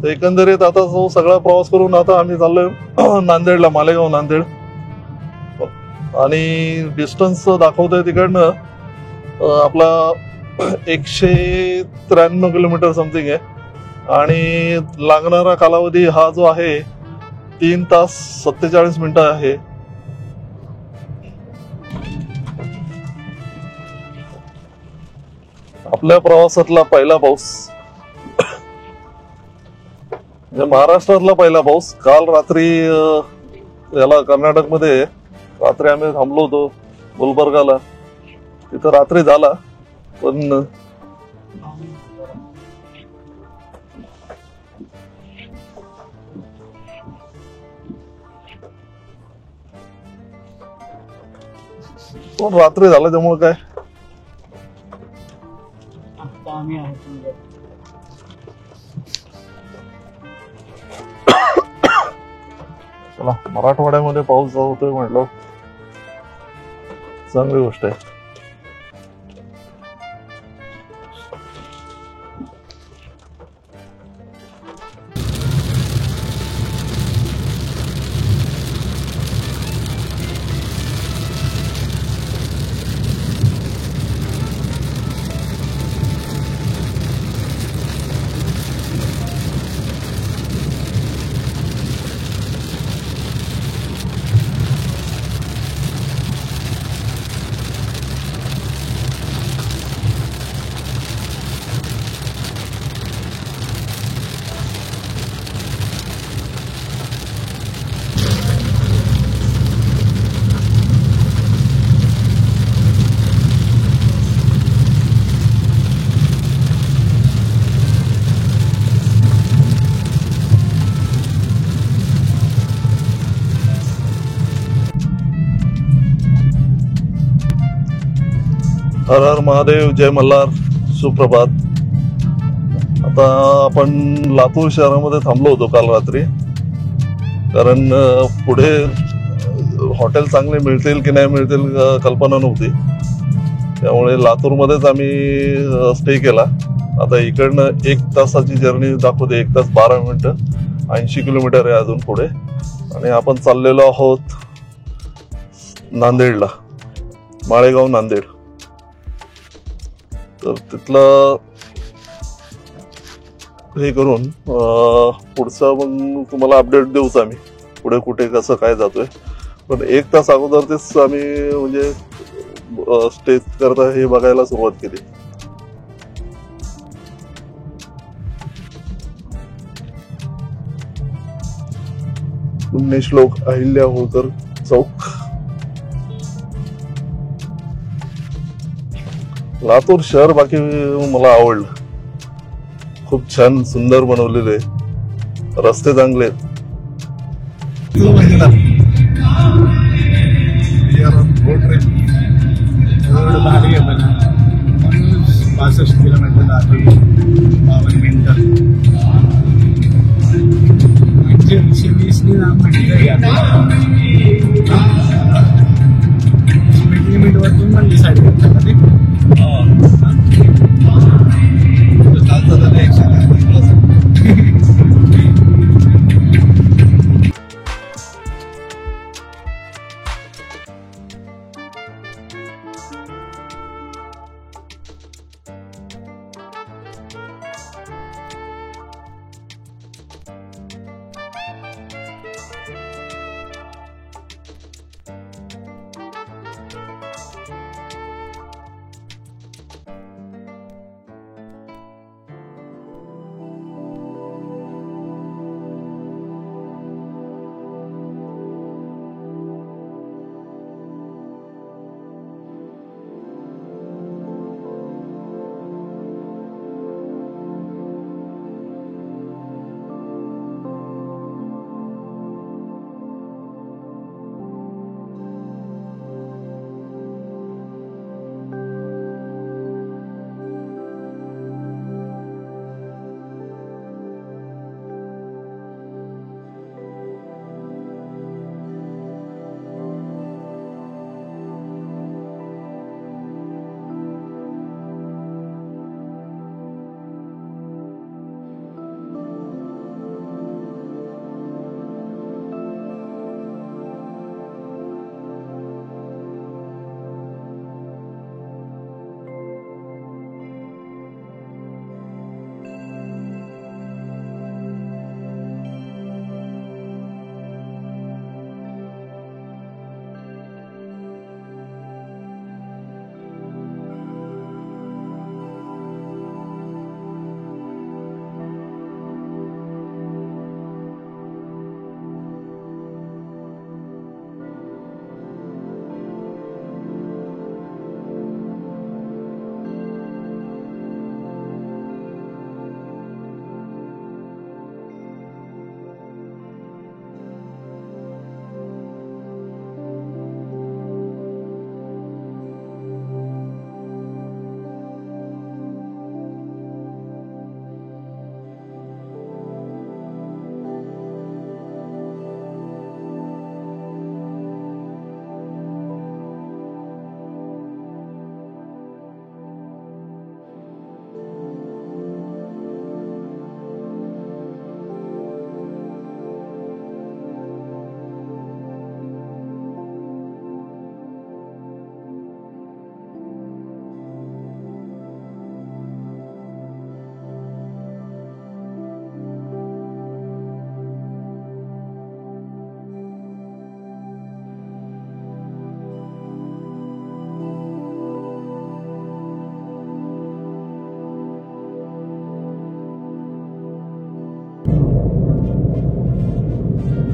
तर एकंदरीत आता तो सगळा प्रवास करून आता आम्ही चाललोय नांदेडला, मालेगाव नांदेड. आणि डिस्टन्स दाखवतोय तिकडनं आपला 193 किलोमीटर समथिंग आहे. आणि लागणारा कालावधी हा जो आहे 3 तास 47 मिनिटं आहे. आपल्या प्रवासातला पहिला पाऊस, महाराष्ट्रातला पहिला पाऊस. काल रात्री याला कर्नाटकमध्ये रात्री आम्ही थांबलो होतो गुलबर्गाला. तिथं रात्री झाला, पण रात्री झाला त्यामुळे काय चला मराठवाड्यामध्ये पाऊस होतोय म्हटलं, चांगली गोष्ट आहे. हर हर महादेव, जय मल्हार, सुप्रभात. आता आपण लातूर शहरामध्ये थांबलो होतो काल रात्री, कारण पुढे हॉटेल चांगले मिळतील की नाही मिळतील कल्पना नव्हती. त्यामुळे लातूरमध्येच आम्ही स्टे केला. आता इकडनं 1 तासाची जर्नी दाखवते, 1 तास 12 मिनिटं, 80 किलोमीटर आहे अजून पुढे. आणि आपण चाललेलो आहोत नांदेडला, माळेगाव नांदेड. तर तिथलं हे करून पुढचं मग तुम्हाला अपडेट देऊच आम्ही, पुढे कुठे कसं काय जातोय. पण 1 तास अगोदर तेच आम्ही म्हणजे स्टे करता हे बघायला सुरुवात केली. पुण्यश्लोक अहिल्या होळकर चौक, लातूर शहर बाकी मला आवडलं. खूप छान सुंदर बनवलेले, रस्ते चांगले आहेत. 65 किलोमीटर 52 मिनिटं 120 लिमिट वरतून पण डिसाईड करतात ते.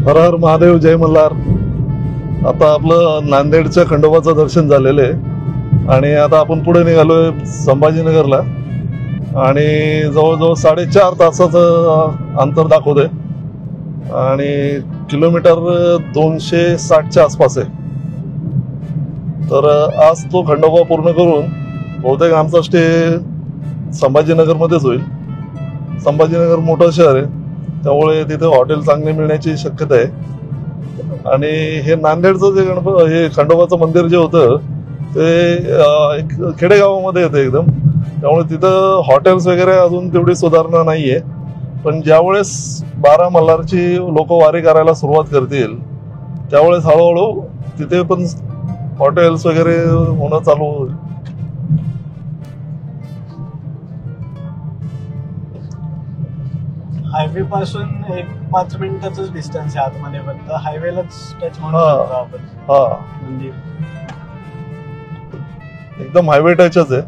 हर हर महादेव, जय मल्हार. आता आपलं नांदेडच्या खंडोबाचं दर्शन झालेलं आहे आणि आता आपण पुढे निघालोय संभाजीनगरला आणि जवळजवळ 4.5 तासाचं अंतर दाखवतंय आणि किलोमीटर 260च्या आसपास आहे. तर आज तो खंडोबा पूर्ण करून बहुतेक आमचा स्टे संभाजीनगरमध्येच होईल. संभाजीनगर मोठं शहर आहे, त्यामुळे तिथे हॉटेल चांगले मिळण्याची शक्यता आहे. आणि हे नांदेडचं जे हे खंडोबाचं मंदिर जे होतं ते एक खेडेगावामध्ये येतं एकदम, त्यामुळे तिथं हॉटेल्स वगैरे अजून तेवढी सुधारणा नाहीये. पण ज्यावेळेस 12 मल्हारची लोक वारी करायला सुरुवात करतील त्यावेळेस हळूहळू तिथे पण हॉटेल्स वगैरे होणं चालू होईल. हायवे पासून 1-5 मिनिटाच डिस्टन्स आहे आतमध्ये, फक्त हायवेलाच टच म्हणून हा. शकतो आपण हा, मंदिर. एकदम हायवे टचच आहे.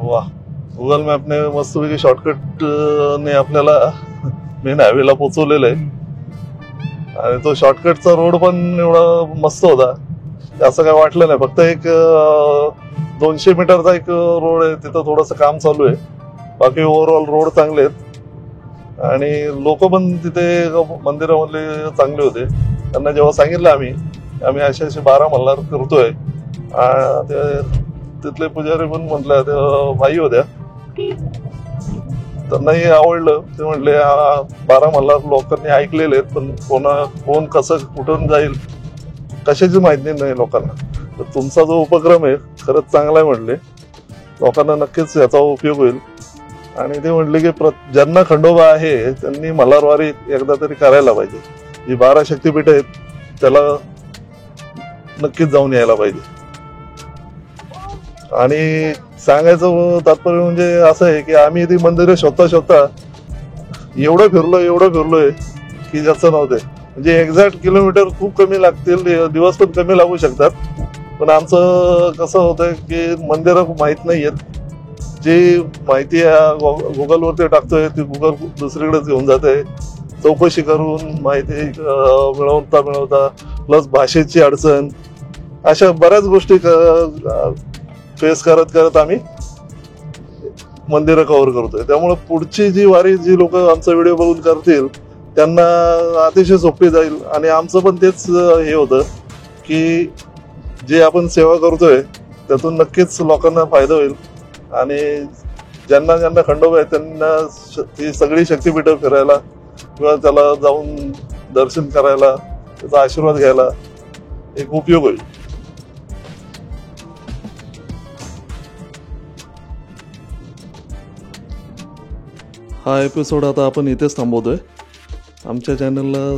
वा, गुगल मॅपने मस्तपैकी शॉर्टकट ने आपल्याला मेन हायवेला पोहोचवलेलं आहे. आणि तो शॉर्टकटचा रोड पण एवढा मस्त होता, असं काय वाटलं नाही. फक्त एक 200 मीटरचा एक रोड आहे, तिथं थोडंसं काम चालू आहे. बाकी ओव्हरऑल रोड चांगले आहेत आणि लोक पण तिथे मंदिरामधले चांगले होते. त्यांना जेव्हा सांगितलं आम्ही असे 12 मल्हार करतोय, तिथले पुजारी पण म्हटलं, ते बाई होत्या, त्यांनाही आवडलं. ते म्हटले 12 मल्हार लोकांनी ऐकलेले आहेत, पण कोण कसं कुठून जाईल कशाची माहिती नाही लोकांना. तर तुमचा जो उपक्रम आहे खरंच चांगला आहे म्हटले, लोकांना नक्कीच याचा उपयोग होईल. आणि ते म्हटले की ज्यांना खंडोबा आहे त्यांनी मल्हारवारी एकदा तरी करायला पाहिजे. जी 12 शक्तिपीठ आहेत त्याला नक्कीच जाऊन यायला पाहिजे. आणि सांगायचं तात्पर्य म्हणजे असं आहे की आम्ही ती मंदिरे शोधता एवढं फिरलोय की ज्याचं नव्हते. म्हणजे एक्झॅक्ट किलोमीटर खूप कमी लागतील, दिवस पण कमी लागू शकतात. पण आमचं कसं होतंय की मंदिरं माहीत नाही आहेत. जी माहिती गुगलवरती टाकतोय ती गुगल दुसरीकडेच घेऊन जाते. चौकशी करून माहिती मिळवता प्लस भाषेची अडचण, अशा बऱ्याच गोष्टी फेस करत आम्ही मंदिरं कव्हर करतोय. त्यामुळे पुढची जी वारी जी लोक आमचा व्हिडिओ बघून करतील त्यांना अतिशय सोपी जाईल. आणि आमचं पण तेच हे होतं की जे आपण सेवा करतोय त्यातून नक्कीच लोकांना फायदा होईल. आणि ज्यांना खंडोबा आहे त्यांना ती सगळी शक्तिपीठं फिरायला किंवा त्याला जाऊन दर्शन करायला, त्याचा आशीर्वाद घ्यायला एक उपयोग होईल. हा एपिसोड आता आपण इथेच थांबवतोय. आमच्या चॅनलला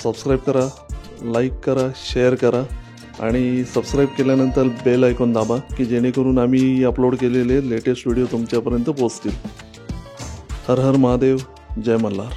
सबस्क्राईब करा, लाईक करा, शेअर करा आणि सबस्क्राईब केल्यानंतर बेल आयकॉन दाबा की जेणेकरून आम्ही अपलोड केलेले लेटेस्ट व्हिडिओ तुमच्यापर्यंत पोहोचतील. हर हर महादेव, जय मल्हार.